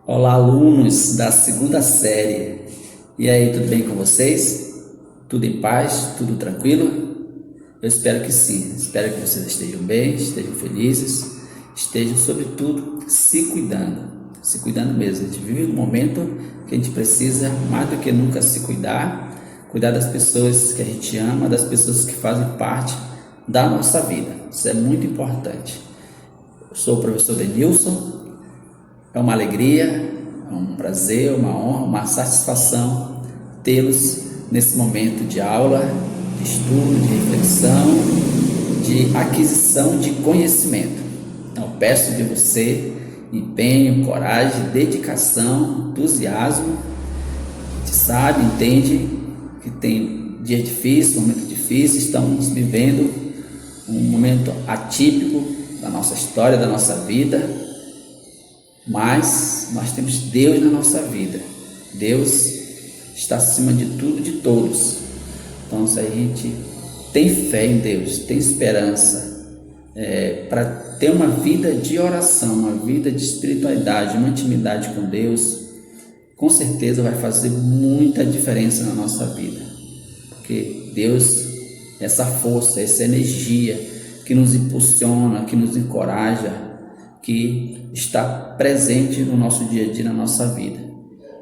Olá, alunos da segunda série. E aí, tudo bem com vocês? Tudo em paz? Tudo tranquilo? Eu espero que sim. Espero que vocês estejam bem, estejam felizes, estejam, sobretudo, se cuidando. Se cuidando mesmo. A gente vive um momento que a gente precisa, mais do que nunca, se cuidar, cuidar das pessoas que a gente ama, das pessoas que fazem parte da nossa vida. Isso é muito importante. Eu sou o professor Denilson. É uma alegria, é um prazer, uma honra, uma satisfação tê-los nesse momento de aula, de estudo, de reflexão, de aquisição de conhecimento. Então, peço de você empenho, coragem, dedicação, entusiasmo. A gente sabe, entende que tem dia difícil, momento difícil, estamos vivendo um momento atípico da nossa história, da nossa vida, mas nós temos Deus na nossa vida. Deus está acima de tudo e de todos. Então, se a gente tem fé em Deus, tem esperança, para ter uma vida de oração, uma vida de espiritualidade, uma intimidade com Deus, com certeza vai fazer muita diferença na nossa vida. Porque Deus, essa força, essa energia que nos impulsiona, que nos encoraja, que está presente no nosso dia a dia, na nossa vida.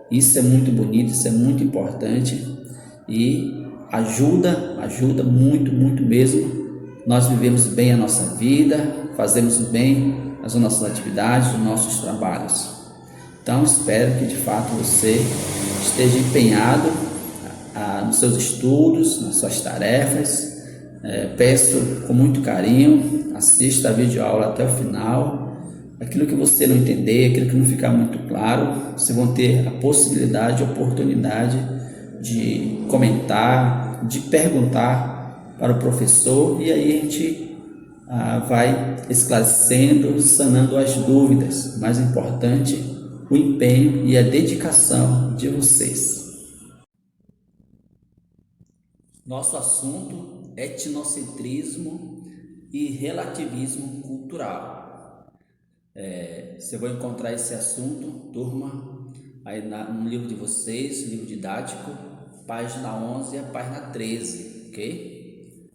Isso é muito bonito, isso é muito importante e ajuda muito, muito mesmo. Nós vivemos bem a nossa vida, fazemos bem as nossas atividades, os nossos trabalhos. Então, espero que de fato você esteja empenhado nos seus estudos, nas suas tarefas. Peço com muito carinho, assista a videoaula até o final. Aquilo que você não entender, aquilo que não ficar muito claro, vocês vão ter a possibilidade, a oportunidade de comentar, de perguntar para o professor, e aí a gente vai esclarecendo, sanando as dúvidas. Mais importante, o empenho e a dedicação de vocês. Nosso assunto é etnocentrismo e relativismo cultural. Você vai encontrar esse assunto, turma, aí no livro de vocês, livro didático, página 11 e a página 13, ok?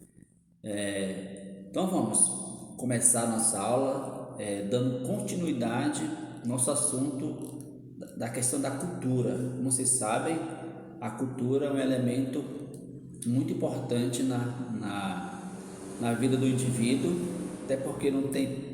Então vamos começar a nossa aula dando continuidade ao nosso assunto da questão da cultura. Como vocês sabem, a cultura é um elemento muito importante na vida do indivíduo, até porque não tem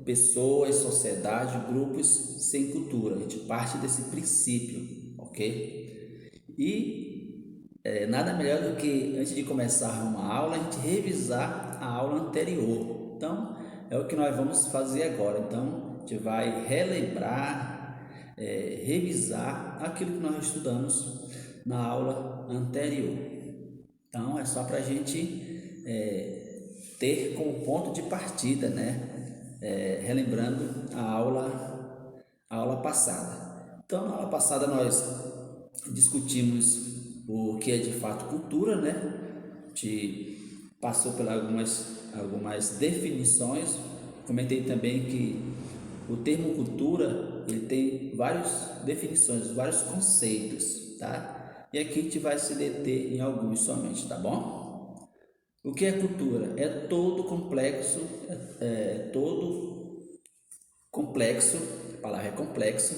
pessoas, sociedade, grupos sem cultura. A gente parte desse princípio, ok? E nada melhor do que, antes de começar uma aula, a gente revisar a aula anterior. Então, é o que nós vamos fazer agora. Então, a gente vai relembrar, revisar aquilo que nós estudamos na aula anterior. Então, é só para a gente ter como ponto de partida, né? Relembrando a aula passada. Então, na aula passada nós discutimos o que é de fato cultura, né? A gente passou por algumas definições. Comentei também que o termo cultura ele tem várias definições, vários conceitos, tá? E aqui a gente vai se deter em alguns somente, tá bom? O que é cultura? É todo complexo, todo complexo, a palavra é complexo,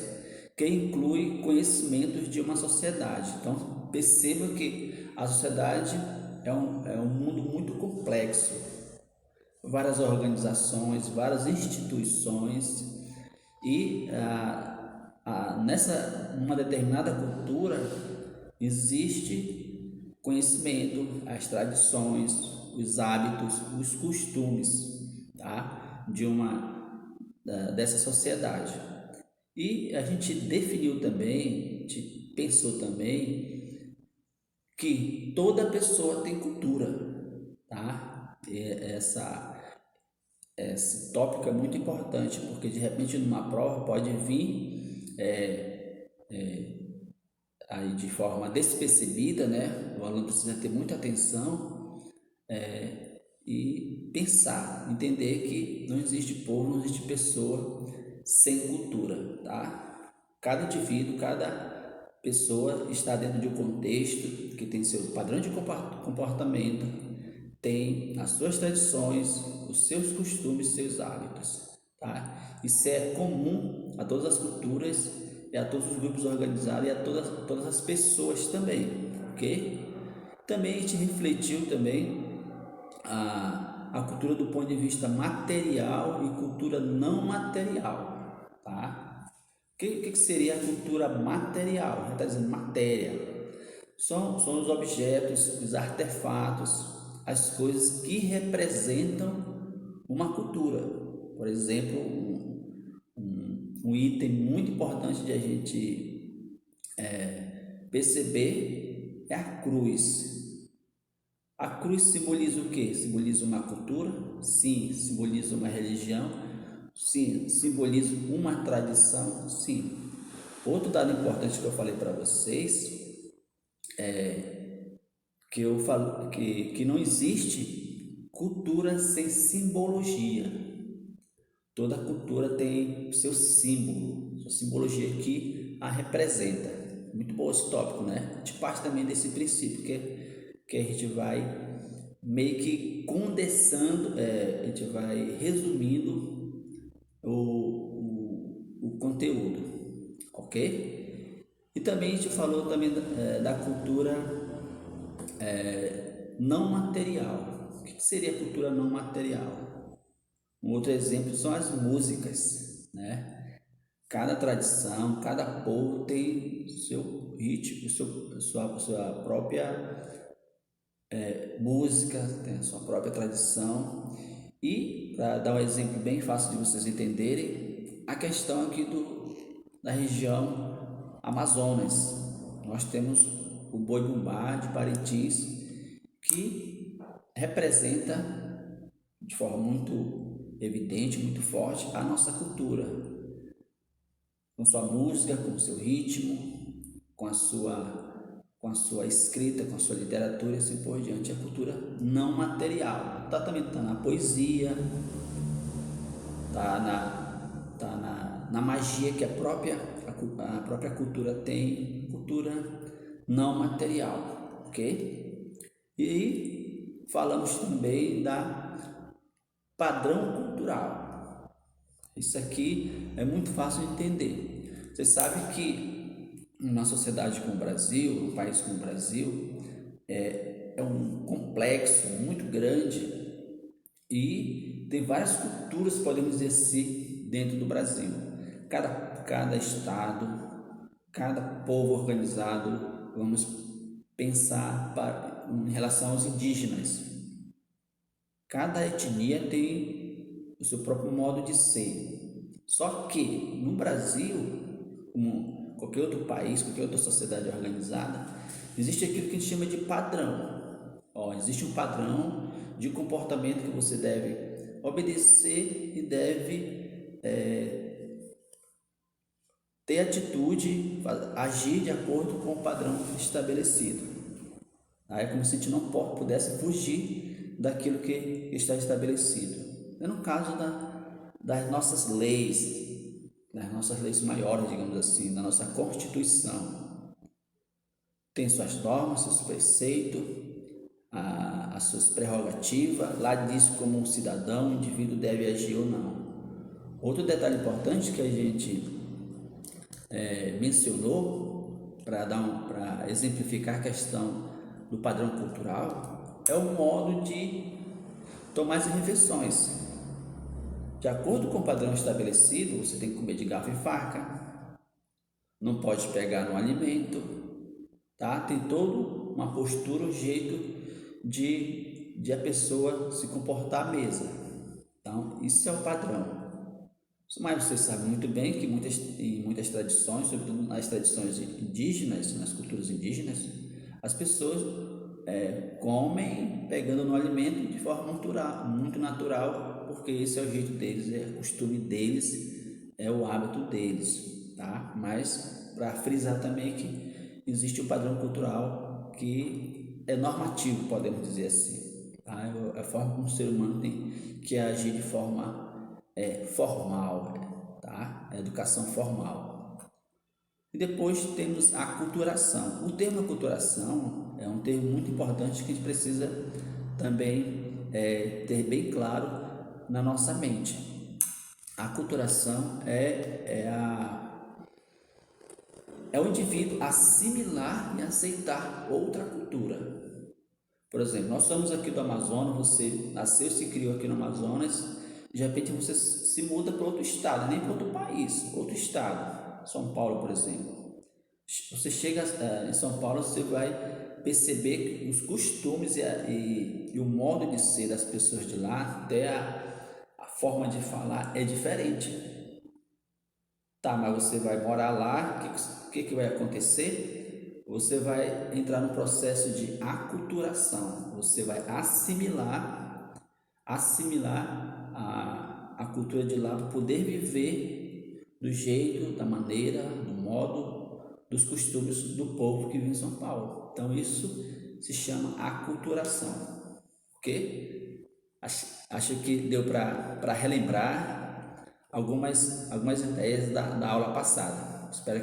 que inclui conhecimentos de uma sociedade. Então, perceba que a sociedade é um mundo muito complexo. Várias organizações, várias instituições e nessa uma determinada cultura existe conhecimento, as tradições, os hábitos, os costumes, tá? Dessa sociedade. E a gente definiu também, a gente pensou também que toda pessoa tem cultura, tá? Esse tópico é muito importante, porque de repente numa prova pode vir aí de forma despercebida, né? O aluno precisa ter muita atenção e pensar, entender que não existe povo, não existe pessoa sem cultura, tá? Cada indivíduo, cada pessoa está dentro de um contexto que tem seu padrão de comportamento, tem as suas tradições, os seus costumes, seus hábitos, tá? Isso é comum a todas as culturas e a todos os grupos organizados e a todas as pessoas também, ok? Também a gente refletiu também a cultura do ponto de vista material e cultura não material, tá? O que seria a cultura material? Já está dizendo matéria. São os objetos, os artefatos, as coisas que representam uma cultura. Por exemplo, um item muito importante de a gente perceber é a cruz. A cruz simboliza o quê? Simboliza uma cultura? Sim. Simboliza uma religião? Sim. Simboliza uma tradição? Sim. Outro dado importante que eu falei para vocês, que eu falo que não existe cultura sem simbologia. Toda cultura tem seu símbolo, sua simbologia que a representa. Muito bom esse tópico, né? A gente parte também desse princípio que a gente vai meio que condensando, a gente vai resumindo o conteúdo, ok? E também a gente falou também da cultura não material. O que seria a cultura não material? Um outro exemplo são as músicas, né? Cada tradição, cada povo tem seu ritmo, sua própria música, tem a sua própria tradição. E, para dar um exemplo bem fácil de vocês entenderem, a questão aqui da região Amazonas. Nós temos o boi-bumbá de Parintins, que representa de forma muito evidente, muito forte, a nossa cultura, com sua música, com seu ritmo, com a sua escrita, com a sua literatura e assim por diante. A cultura não material também está na poesia, está na magia que a própria cultura tem, cultura não material, ok? E falamos também da padrão cultural. Isso aqui é muito fácil de entender. Você sabe que uma sociedade como o Brasil, um país como o Brasil, é um complexo muito grande e tem várias culturas, podemos dizer assim, dentro do Brasil. Cada estado, cada povo organizado, vamos pensar em relação aos indígenas. Cada etnia tem o seu próprio modo de ser. Só que no Brasil, como qualquer outro país, qualquer outra sociedade organizada, existe aquilo que a gente chama de padrão. Existe um padrão de comportamento que você deve obedecer e deve ter atitude, agir de acordo com o padrão estabelecido. É como se a gente não pudesse fugir daquilo que está estabelecido. É no caso das nossas leis maiores, digamos assim, da nossa Constituição. Tem suas normas, seus preceitos, as suas prerrogativas. Lá diz como um cidadão, um indivíduo deve agir ou não. Outro detalhe importante que a gente mencionou para exemplificar a questão do padrão cultural é o modo de tomar as refeições. De acordo com o padrão estabelecido, você tem que comer de garfo e faca, não pode pegar no alimento, tá? Tem toda uma postura, um jeito de a pessoa se comportar à mesa. Então, isso é o padrão. Mas você sabe muito bem que em muitas tradições, sobretudo nas tradições indígenas, nas culturas indígenas, as pessoas comem pegando no alimento de forma muito natural, porque esse é o jeito deles, é o costume deles, é o hábito deles, tá? Mas para frisar também que existe um padrão cultural que é normativo, podemos dizer assim, tá? É a forma como o ser humano tem que agir de forma formal, tá? A educação formal. E depois temos a aculturação. O termo aculturação é um termo muito importante que a gente precisa também ter bem claro na nossa mente. A aculturação é o indivíduo assimilar e aceitar outra cultura. Por exemplo, nós somos aqui do Amazonas, você nasceu, se criou aqui no Amazonas, de repente você se muda para outro estado, nem para outro país, outro estado, São Paulo, por exemplo. Você chega em São Paulo, você vai perceber que os costumes e o modo de ser das pessoas de lá, até a forma de falar é diferente. Tá, mas você vai morar lá, o que vai acontecer? Você vai entrar no processo de aculturação, você vai assimilar a cultura de lá para poder viver do jeito, da maneira, do modo, dos costumes do povo que vive em São Paulo. Então isso se chama aculturação, ok? Acho que deu para relembrar algumas ideias da aula passada. Espero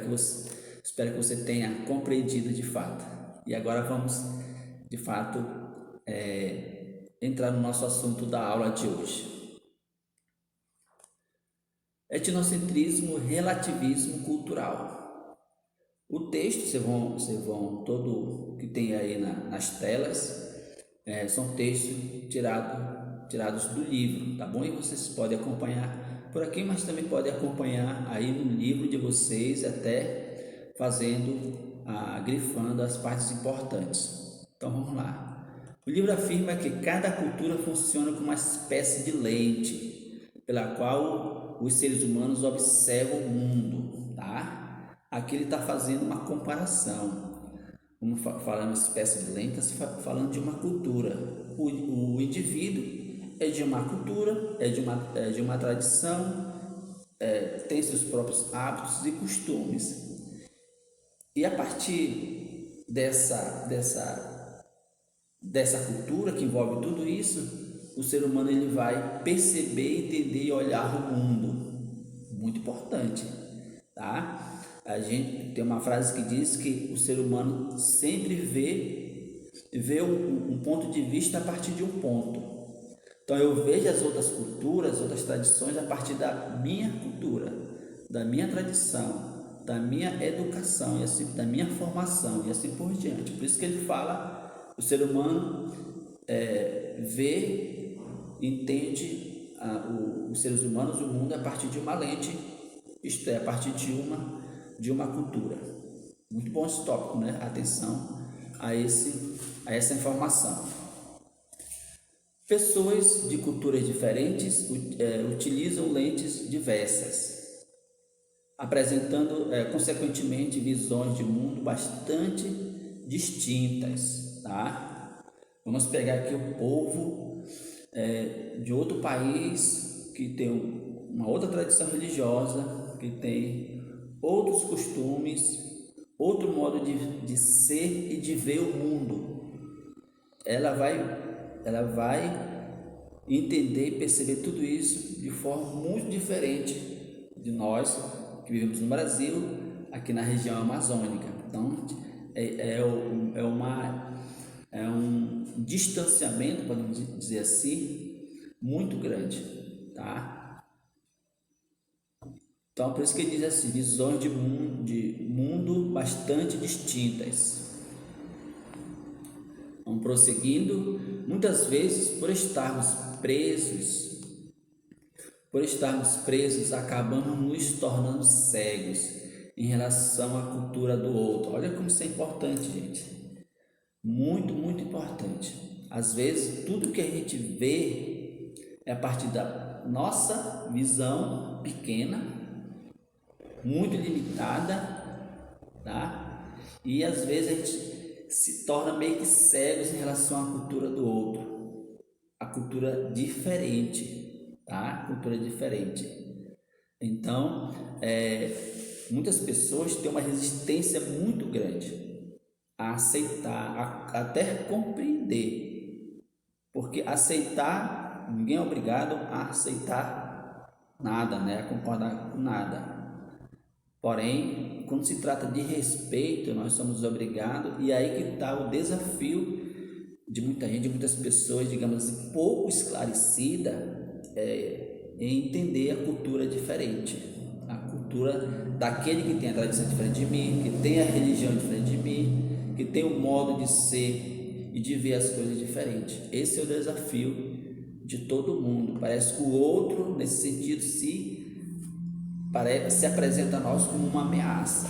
que você tenha compreendido de fato. E agora vamos, de fato, entrar no nosso assunto da aula de hoje. Etnocentrismo, relativismo cultural. O texto, vocês vão todo que tem aí nas telas, são textos tirados do livro, tá bom? E vocês podem acompanhar por aqui, mas também podem acompanhar aí no livro de vocês, até grifando as partes importantes. Então vamos lá. O livro afirma que cada cultura funciona como uma espécie de lente pela qual os seres humanos observam o mundo, tá? Aqui ele está fazendo uma comparação. Como falando espécie de lente, está falando de uma cultura. O indivíduo é de uma cultura, é de uma tradição, tem seus próprios hábitos e costumes. E a partir dessa cultura que envolve tudo isso, o ser humano ele vai perceber, entender e olhar o mundo. Muito importante, tá? A gente tem uma frase que diz que o ser humano sempre vê um ponto de vista a partir de um ponto. Então eu vejo as outras culturas, outras tradições a partir da minha cultura, da minha tradição, da minha educação e assim, da minha formação e assim por diante. Por isso que ele fala, o ser humano vê, entende os seres humanos, o mundo a partir de uma lente, isto é, a partir de uma cultura. Muito bom esse tópico, né? Atenção a essa informação. Pessoas de culturas diferentes utilizam lentes diversas, apresentando consequentemente visões de mundo bastante distintas, tá? Vamos pegar aqui o povo de outro país que tem uma outra tradição religiosa, que tem outros costumes, outro modo de ser e de ver o mundo. Ela vai entender e perceber tudo isso de forma muito diferente de nós que vivemos no Brasil, aqui na região amazônica. Então, é um distanciamento, podemos dizer assim, muito grande, tá? Então, por isso que ele diz assim, visões de mundo bastante distintas. Vamos prosseguindo. Muitas vezes, por estarmos presos, acabamos nos tornando cegos em relação à cultura do outro. Olha como isso é importante, gente. Muito, muito importante. Às vezes, tudo que a gente vê é a partir da nossa visão pequena, muito limitada, tá? E às vezes a gente se torna meio que cegos em relação à cultura do outro, a cultura diferente, tá? Cultura diferente. Então, muitas pessoas têm uma resistência muito grande a aceitar, até compreender, porque aceitar, ninguém é obrigado a aceitar nada, né? A concordar com nada. Porém, quando se trata de respeito, nós somos obrigados, e aí que está o desafio de muita gente, de muitas pessoas, digamos assim, pouco esclarecida, em entender a cultura diferente, a cultura daquele que tem a tradição diferente de mim, que tem a religião diferente de mim, que tem o modo de ser e de ver as coisas diferentes. Esse é o desafio de todo mundo. Parece que o outro, nesse sentido, se apresenta a nós como uma ameaça,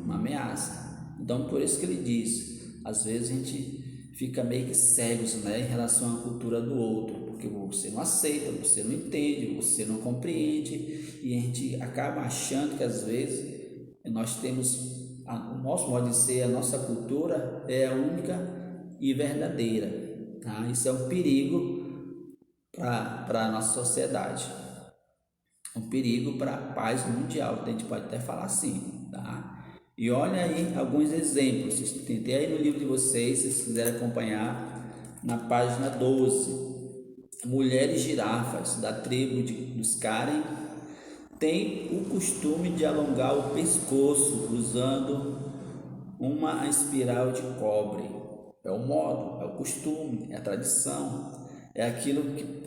uma ameaça. Então, por isso que ele diz, às vezes a gente fica meio que cegos, né, em relação à cultura do outro, porque você não aceita, você não entende, você não compreende, e a gente acaba achando que às vezes nós temos o nosso modo de ser, a nossa cultura é a única e verdadeira, tá? Isso é um perigo para a nossa sociedade, um perigo para a paz mundial, a gente pode até falar assim, tá? E olha aí alguns exemplos, tentei aí no livro de vocês, se vocês quiserem acompanhar, na página 12, mulheres girafas da tribo dos Karen têm o costume de alongar o pescoço usando uma espiral de cobre. É o modo, é o costume, é a tradição, é aquilo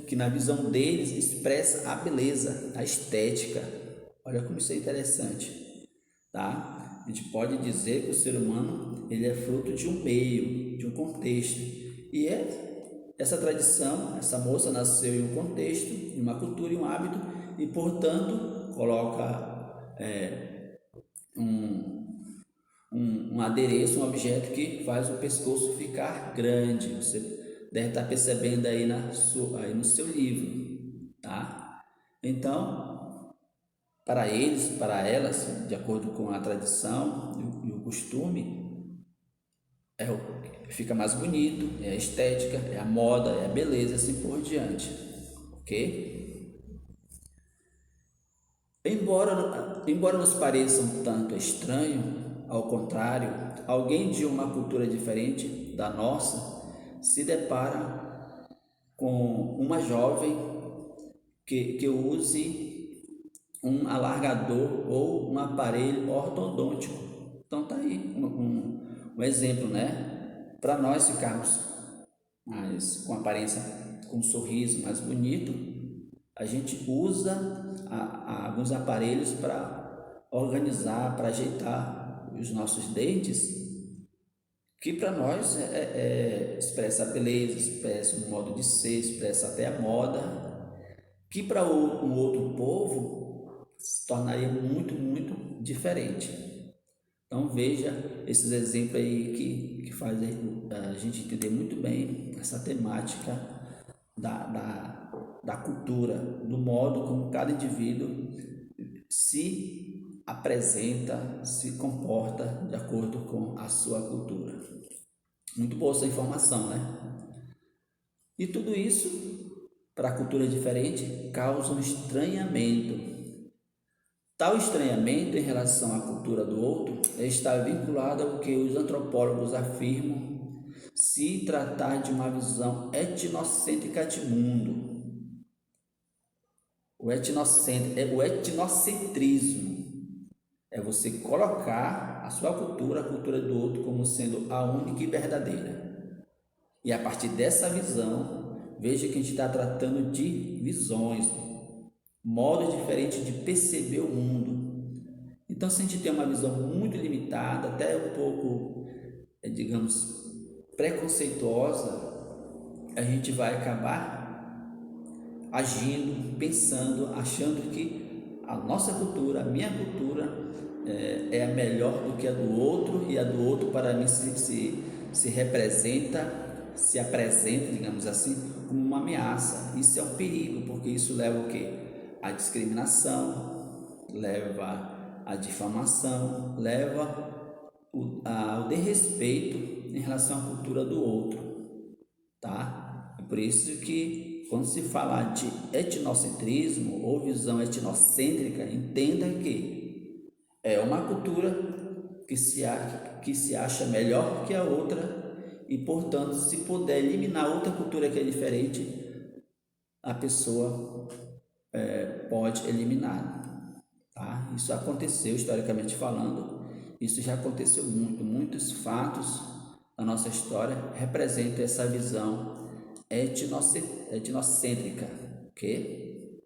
que na visão deles expressa a beleza, a estética. Olha como isso é interessante, tá? A gente pode dizer que o ser humano ele é fruto de um meio, de um contexto, e essa tradição, essa moça nasceu em um contexto, em uma cultura, em um hábito, e portanto coloca um adereço, um objeto que faz o pescoço ficar grande. Você deve estar percebendo aí, aí no seu livro, tá? Então, para eles, para elas, de acordo com a tradição e o costume, fica mais bonito, é a estética, é a moda, é a beleza, assim por diante, ok? Embora nos pareça um tanto estranho, ao contrário, alguém de uma cultura diferente da nossa se depara com uma jovem que use um alargador ou um aparelho ortodôntico. Então tá aí um exemplo, né? Para nós ficarmos com aparência, com um sorriso mais bonito, a gente usa alguns aparelhos para organizar, para ajeitar os nossos dentes, que para nós expressa a beleza, expressa o modo de ser, expressa até a moda, que para um outro povo se tornaria muito, muito diferente. Então veja esses exemplos aí que fazem a gente entender muito bem essa temática da cultura, do modo como cada indivíduo se apresenta, se comporta de acordo com a sua cultura. Muito boa essa informação, né? E tudo isso, para a cultura diferente, causa um estranhamento. Tal estranhamento em relação à cultura do outro está vinculado ao que os antropólogos afirmam se tratar de uma visão etnocêntrica de mundo. O etnocentrismo é você colocar a sua cultura, a cultura do outro, como sendo a única e verdadeira. E a partir dessa visão, veja que a gente está tratando de visões, modos diferentes de perceber o mundo. Então, se a gente tem uma visão muito limitada, até um pouco, digamos, preconceituosa, a gente vai acabar agindo, pensando, achando que a nossa cultura, a minha cultura é a melhor do que a do outro, e a do outro para mim se apresenta, digamos assim, como uma ameaça. Isso é um perigo, porque isso leva o quê? A discriminação, leva a difamação, leva ao desrespeito em relação à cultura do outro, tá? É por isso que quando se fala de etnocentrismo ou visão etnocêntrica, entenda que é uma cultura que se acha melhor que a outra, e portanto, se puder eliminar outra cultura que é diferente, a pessoa pode eliminar. tá? Isso aconteceu historicamente falando, isso já aconteceu muito, muitos fatos da nossa história representam essa visão etnocêntrica, ok?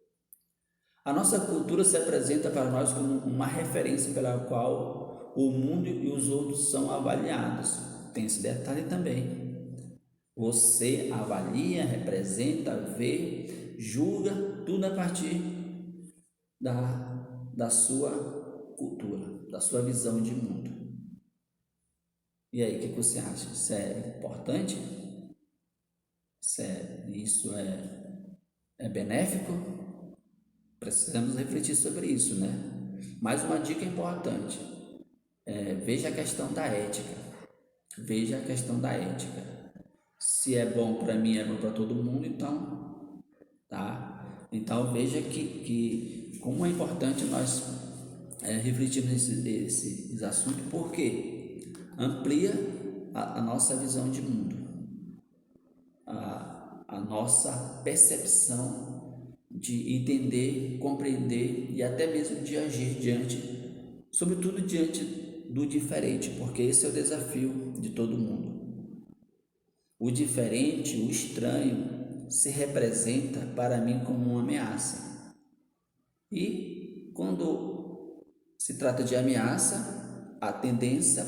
A nossa cultura se apresenta para nós como uma referência pela qual o mundo e os outros são avaliados. Tem esse detalhe também. Você avalia, representa, vê, julga tudo a partir da sua cultura, da sua visão de mundo. E aí, o que você acha? Isso é importante? Isso é benéfico? Precisamos refletir sobre isso, né? Mais uma dica importante: veja a questão da ética. Veja a questão da ética. Se é bom para mim, é bom para todo mundo, então, tá? Então veja que como é importante nós refletirmos esses assuntos, porque amplia a nossa visão de mundo, a nossa percepção de entender, compreender e até mesmo de agir sobretudo diante do diferente, porque esse é o desafio de todo mundo. O diferente, o estranho, se representa para mim como uma ameaça. E quando se trata de ameaça, a tendência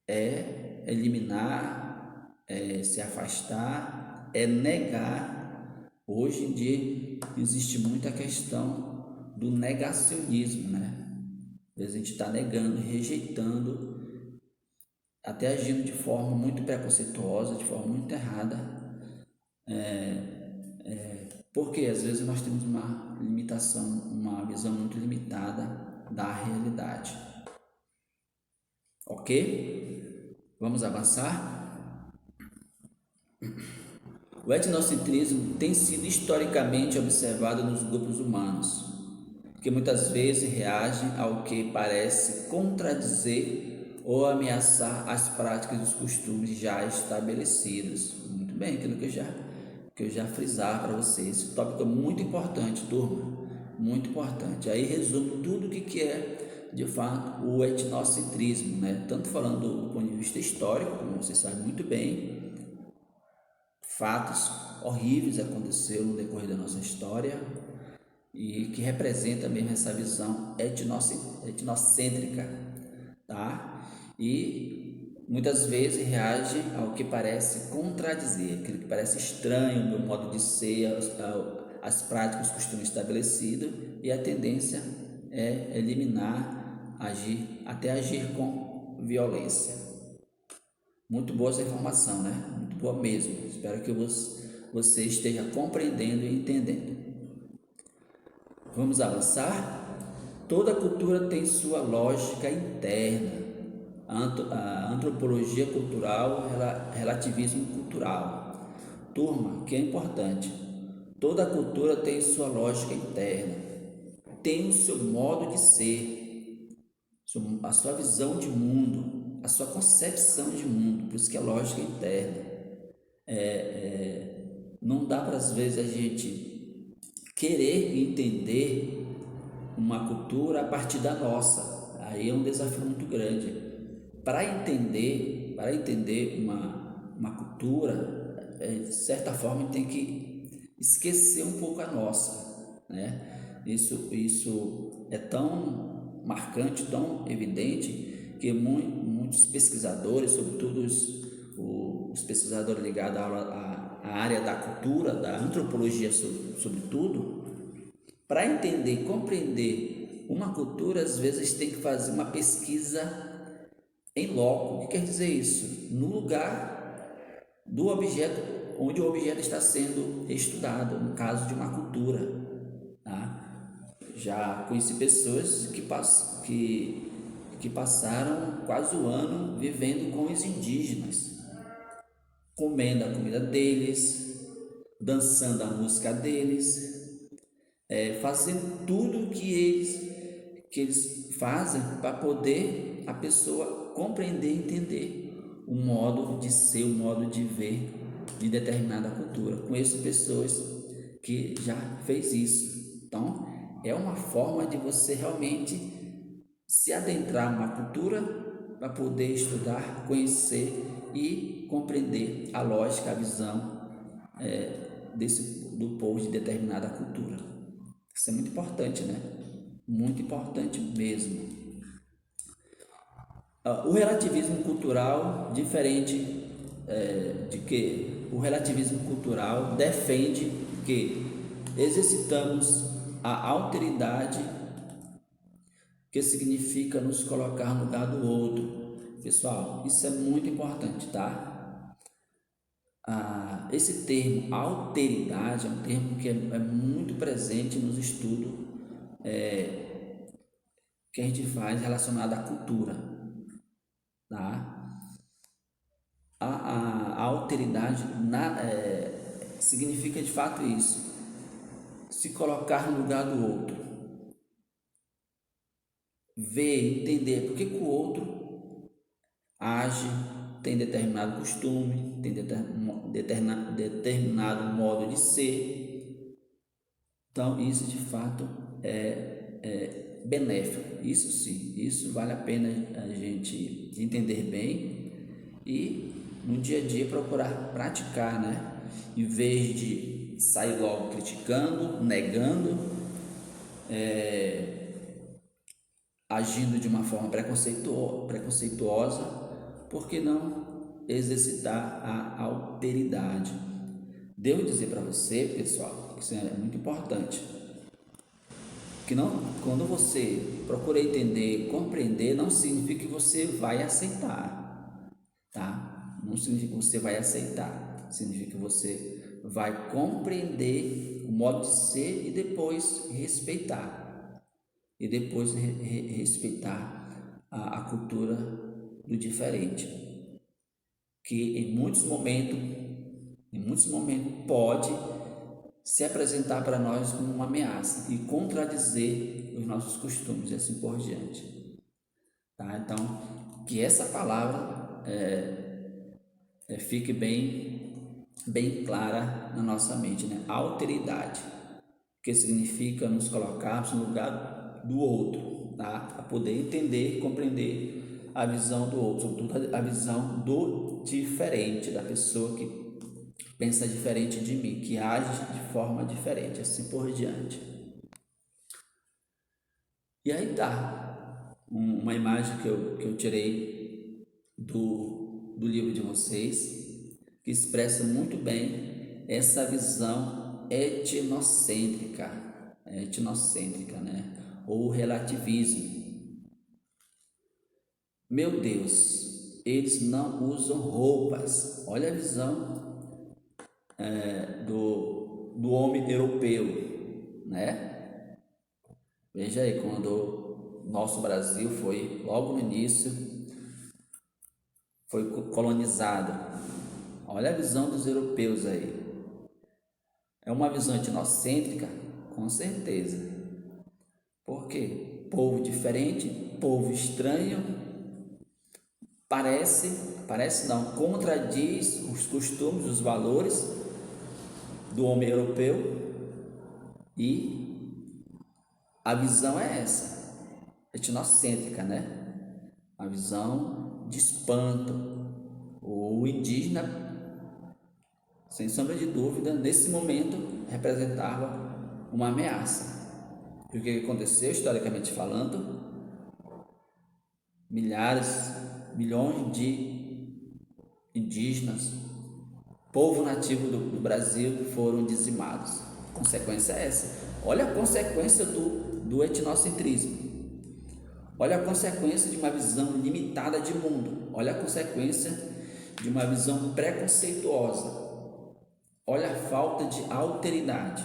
é eliminar, se afastar, é negar. Hoje em dia existe muita questão do negacionismo, né? A gente está negando, rejeitando, até agindo de forma muito preconceituosa, de forma muito errada, porque às vezes nós temos uma limitação, uma visão muito limitada da realidade. Ok? Vamos avançar? O etnocentrismo tem sido historicamente observado nos grupos humanos, que muitas vezes reagem ao que parece contradizer ou ameaçar as práticas e os costumes já estabelecidos. Muito bem, aquilo que eu já frisar para vocês. Esse tópico é muito importante, turma, muito importante. Aí resumo tudo o que é, de fato, o etnocentrismo, né? Tanto falando do ponto de vista histórico, como vocês sabem muito bem, fatos horríveis aconteceram no decorrer da nossa história, e que representa mesmo essa visão etnocêntrica, tá? E muitas vezes reage ao que parece contradizer, aquilo que parece estranho, o meu modo de ser, as práticas, os costumes estabelecidos, e a tendência é eliminar, até agir com violência. Muito boa essa informação, né? Muito boa mesmo. Espero que você esteja compreendendo e entendendo. Vamos avançar? Toda cultura tem sua lógica interna. A antropologia cultural, relativismo cultural. Turma, que é importante. Toda cultura tem sua lógica interna, tem o seu modo de ser, a sua visão de mundo, a sua concepção de mundo, por isso que é lógica interna. Não dá para às vezes a gente querer entender uma cultura a partir da nossa. Aí é um desafio muito grande. Para entender uma cultura, de certa forma tem que esquecer um pouco a nossa, né? Isso é tão marcante, tão evidente, que muitos pesquisadores, sobretudo os pesquisadores ligados à área da cultura, da antropologia sobretudo, para entender e compreender uma cultura, às vezes tem que fazer uma pesquisa em loco. O que quer dizer isso? No lugar do objeto, onde o objeto está sendo estudado, no caso de uma cultura, tá? Já conheci pessoas que passaram quase o ano vivendo com os indígenas, comendo a comida deles, dançando a música deles, fazendo tudo que eles fazem para poder a pessoa compreender e entender o modo de ser, o modo de ver de determinada cultura. Conheço pessoas que já fez isso. Então, é uma forma de você realmente se adentrar numa cultura para poder estudar, conhecer e compreender a lógica, a visão do povo de determinada cultura. Isso é muito importante, né? Muito importante mesmo. O relativismo cultural, diferente de que o relativismo cultural defende que exercitamos a alteridade, que significa nos colocar no lugar do outro. Pessoal, isso é muito importante, tá? Esse termo alteridade é um termo que é muito presente nos estudos que a gente faz relacionado à cultura, tá? A alteridade significa de fato isso, se colocar no lugar do outro, ver, entender por que o outro age, tem determinado costume, tem determinado modo de ser. Então isso de fato é benéfico, isso sim, isso vale a pena a gente entender bem e no dia a dia procurar praticar, né? Em vez de sair logo criticando, negando, agindo de uma forma preconceituosa, por que não exercitar a alteridade? Devo dizer para você, pessoal, que isso é muito importante, que não, quando você procura entender, compreender, não significa que você vai aceitar, tá? Não significa que você vai aceitar, significa que você vai compreender o modo de ser e depois respeitar. E depois respeitar a cultura do diferente, que em muitos momentos pode se apresentar para nós como uma ameaça e contradizer os nossos costumes e assim por diante, tá? Então, que essa palavra fique bem clara na nossa mente, né? Alteridade, que significa nos colocarmos no lugar do outro, tá? Para poder entender e compreender a visão do outro, sobretudo a visão do diferente, da pessoa que pensa diferente de mim, que age de forma diferente, assim por diante. E aí tá uma imagem que eu tirei do livro de vocês, que expressa muito bem essa visão etnocêntrica, né? Ou relativismo. Meu Deus, eles não usam roupas. Olha a visão do homem europeu, né? Veja aí, quando nosso Brasil foi, logo no início, foi colonizado. Olha a visão dos europeus aí. É uma visão etnocêntrica? Com certeza. Por quê? Povo diferente, povo estranho, parece não, contradiz os costumes, os valores do homem europeu, e a visão é essa, etnocêntrica, né? A visão de espanto. O indígena, sem sombra de dúvida, nesse momento representava uma ameaça. E o que aconteceu, historicamente falando? Milhões de indígenas, povo nativo do Brasil, foram dizimados. A consequência é essa. Olha a consequência do etnocentrismo. Olha a consequência de uma visão limitada de mundo. Olha a consequência de uma visão preconceituosa. Olha a falta de alteridade.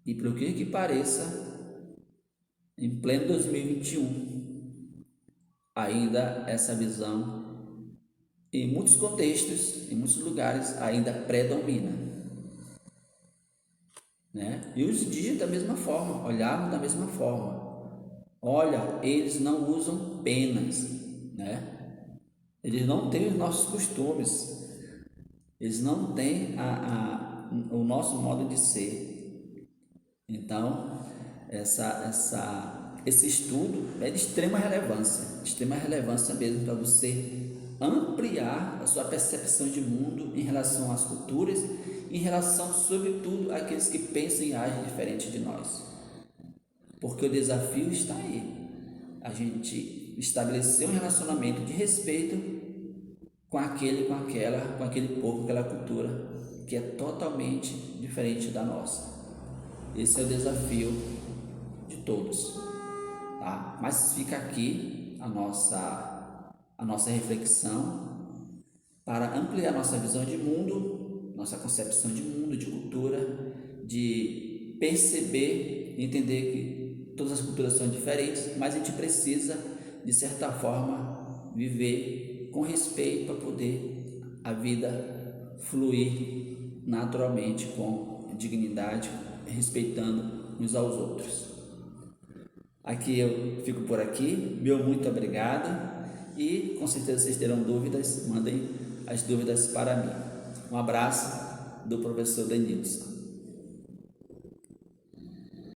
E por que pareça, em pleno 2021, ainda essa visão, em muitos contextos, em muitos lugares, ainda predomina, né? E os indígenas da mesma forma, olhavam da mesma forma. Olha, eles não usam penas, né? Eles não têm os nossos costumes, eles não têm o nosso modo de ser. Então, esse estudo é de extrema relevância mesmo para você ampliar a sua percepção de mundo em relação às culturas, em relação, sobretudo, àqueles que pensam e agem diferente de nós. Porque o desafio está aí, a gente estabelecer um relacionamento de respeito com aquele povo, aquela cultura que é totalmente diferente da nossa. Esse é o desafio de todos, tá? Mas fica aqui a nossa reflexão para ampliar nossa visão de mundo, nossa concepção de mundo, de cultura, de perceber e entender que todas as culturas são diferentes, mas a gente precisa, de certa forma, viver com respeito para poder a vida fluir naturalmente, com dignidade, respeitando uns aos outros. Aqui eu fico por aqui, meu muito obrigado, e com certeza vocês terão dúvidas, mandem as dúvidas para mim. Um abraço do professor Denilson.